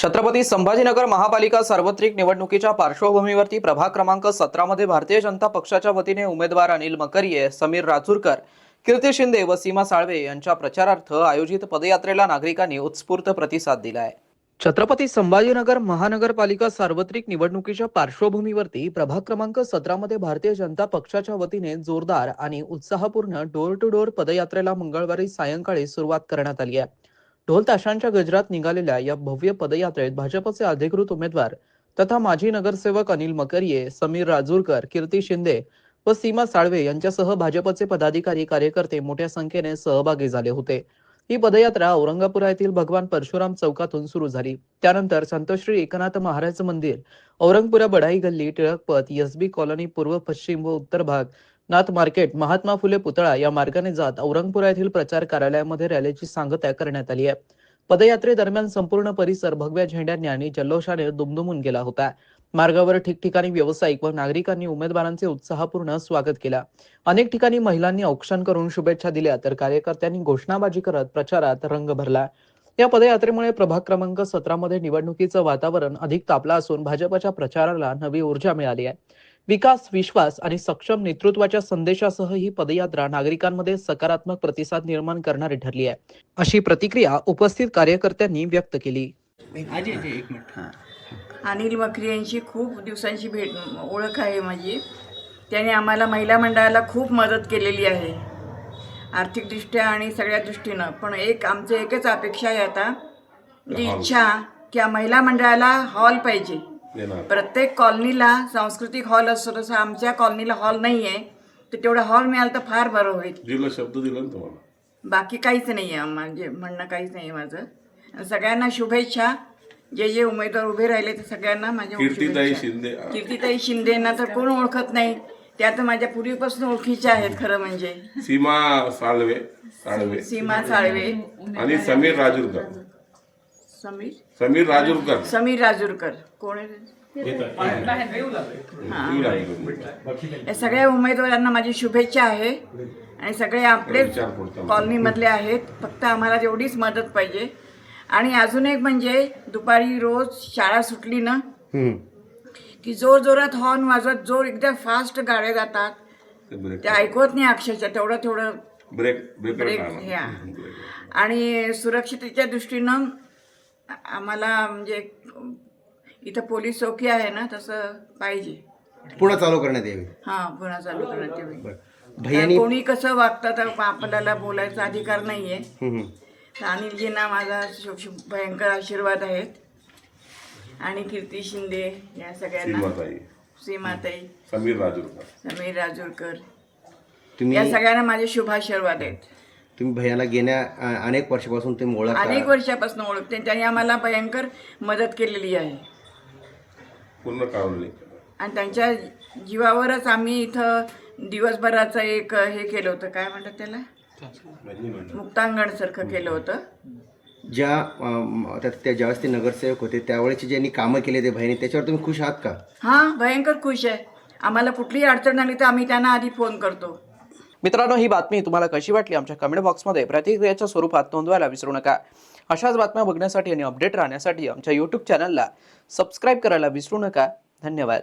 छत्रपती संभाजीनगर महापालिका सार्वत्रिक निवडणुकीच्या पार्श्वभूमीवरती प्रभाग क्रमांक 17 मध्ये भारतीय जनता पक्षाच्या वतीने उमेदवार अनिल मकरिये, समीर राजूरकर, कीर्ती शिंदे व सीमा साळवे यांच्या प्रचारार्थ आयोजित पदयात्रेला नागरिकांनी उत्स्फूर्त प्रतिसाद दिलाय। छत्रपती संभाजीनगर महानगरपालिका सार्वत्रिक निवडणुकीच्या पार्श्वभूमीवरती प्रभाग क्रमांक 17 मध्ये भारतीय जनता पक्षाच्या वतीने जोरदार आणि उत्साहपूर्ण डोर टू डोर पदयात्रेला मंगळवारी सायंकाळी सुरुवात करण्यात आली आहे। ढोल ताशांच्या गजरात निघालेल्या या भव्य पदयात्रेत भाजपचे अधिकृत उमेदवार तथा माजी नगरसेवक अनिल मकरिये, समीर राजूरकर, कीर्ती शिंदे व सीमा साळवे यांच्यासह भाजपचे पदाधिकारी कार्यकर्ते मोठ्या संख्येने सहभागी झाले होते। ही पदयात्रा औरंगापुरा येथील भगवान परशुराम चौकातून सुरू झाली। त्यानंतर संतश्री एकनाथ महाराज मंदिर, औरंगपुरा बढाई गल्ली, टिळक पथ, एसबी कॉलनी, पूर्व पश्चिम व उत्तर भाग, नाथ मार्केट, महात्मा फुले पुतळा या मार्गाने जात औरंगपुरा येथील प्रचार कार्यालयामध्ये रॅलीची सांगता करण्यात आली आहे। पदयात्रेदरम्यान संपूर्ण परिसर भगव्या झेंड्यांनी आणि जल्लोषाने दुमदुमून गेला होता। मार्गावर ठिकठिकाणी व्यावसायिक व नागरिकांनी उमेदवारांचे उत्साहपूर्ण स्वागत केला। अनेक ठिकाणी महिलांनी औक्षण करून शुभेच्छा दिल्या तर कार्यकर्त्यांनी घोषणाबाजी करत प्रचारात रंग भरला। या पदयात्रेमुळे प्रभाग क्रमांक 17 मध्ये निवडणुकीचं वातावरण अधिक तापलं असून भाजपच्या प्रचाराला नवी ऊर्जा मिळाली आहे। विकास, विश्वास आणि सक्षम नेतृत्वाच्या संदेशासह ही पदयात्रा नागरिकांमध्ये सकारात्मक प्रतिसाद निर्माण करणारी ठरली आहे, अशी प्रतिक्रिया उपस्थित कार्यकर्त्यांनी व्यक्त केली। अनिल मकरिये यांची खूप दिवसांची ओळख आहे माझी। त्याने आम्हाला महिला मंडळाला खूप मदत केलेली आहे, आर्थिकदृष्ट्या आणि सगळ्या दृष्टीनं। पण आमचं एकच अपेक्षा आहे आता, जी इच्छा की महिला मंडळाला हॉल पाहिजे। प्रत्येक कॉलनीला सांस्कृतिक हॉल असतो, तसं आमच्या कॉलनीला हॉल नाही आहे, तर तेवढा हॉल मिळाला तर फार बरं होईल। जिल्हा शब्द दिला ना तुम्हाला, बाकी काहीच नाही आहे, म्हणजे म्हणणं काहीच नाही आहे माझं। सगळ्यांना शुभेच्छा, जे जे उमेदवार उभे राहिले ते सगळ्यांना माझ्या कीर्तीताई शिंदेना तर कोण ओळखत नाही, त्या तर माझ्या पूर्वीपासून ओळखीच्या आहेत। खरं म्हणजे सीमा साळवे आणि समीर राजूरकर कोण आहे? या सगळ्या उमेदवारांना माझी शुभेच्छा आहे आणि सगळे आपलेच कॉलनी मधले आहेत। फक्त आम्हाला तेवढीच मदत पाहिजे। आणि अजून एक म्हणजे दुपारी रोज शाळा सुटली ना की जोर जोरात हॉर्न वाजवत, जोर एकदम फास्ट गाड्या जातात, ते ऐकवत नाही अक्षरशः, तेवढं ब्रेक ह्या। आणि सुरक्षितेच्या दृष्टीनं आम्हाला म्हणजे इथं पोलीस चौकी आहे ना, तसं पाहिजे, पुन्हा चालू करण्यात यावी। पुन्हा चालू करण्यात यावी। कोणी कसं वागतं तर आपल्याला बोलायचा अधिकार नाहीये। अनिलजींना माझा भयंकर आशीर्वाद आहेत आणि कीर्ती शिंदे या सगळ्यांना, सीमाताई, समीर राजूरकर या सगळ्यांना माझे शुभाशीर्वाद आहेत। तुम्ही भैयाला गेल्या अनेक वर्षापासून तुम्ही ओळखते, त्यांनी आम्हाला भयंकर मदत केलेली आहे आणि त्यांच्या जीवावरच आम्ही इथं दिवसभराचं एक हे केलं होतं, काय म्हणतात त्याला, मुक्तांगण सारखं केलं होतं। ज्यावेळेस ते नगरसेवक होते त्यावेळेचे ज्यांनी कामं केले ते भैयाने, त्याच्यावर तुम्ही खुश आहात का? भयंकर खुश आहे। आम्हाला कुठलीही अडचण आली तर आम्ही त्यांना आधी फोन करतो। मित्रांनो, ही बातमी तुम्हाला कशी वाटली आमच्या कमेंट बॉक्समध्ये प्रतिक्रियेच्या स्वरूपात नोंदवायला विसरू नका। अशाच बातम्या बघण्यासाठी आणि अपडेट राहण्यासाठी आमच्या YouTube चॅनलला सबस्क्राईब करायला विसरू नका। धन्यवाद।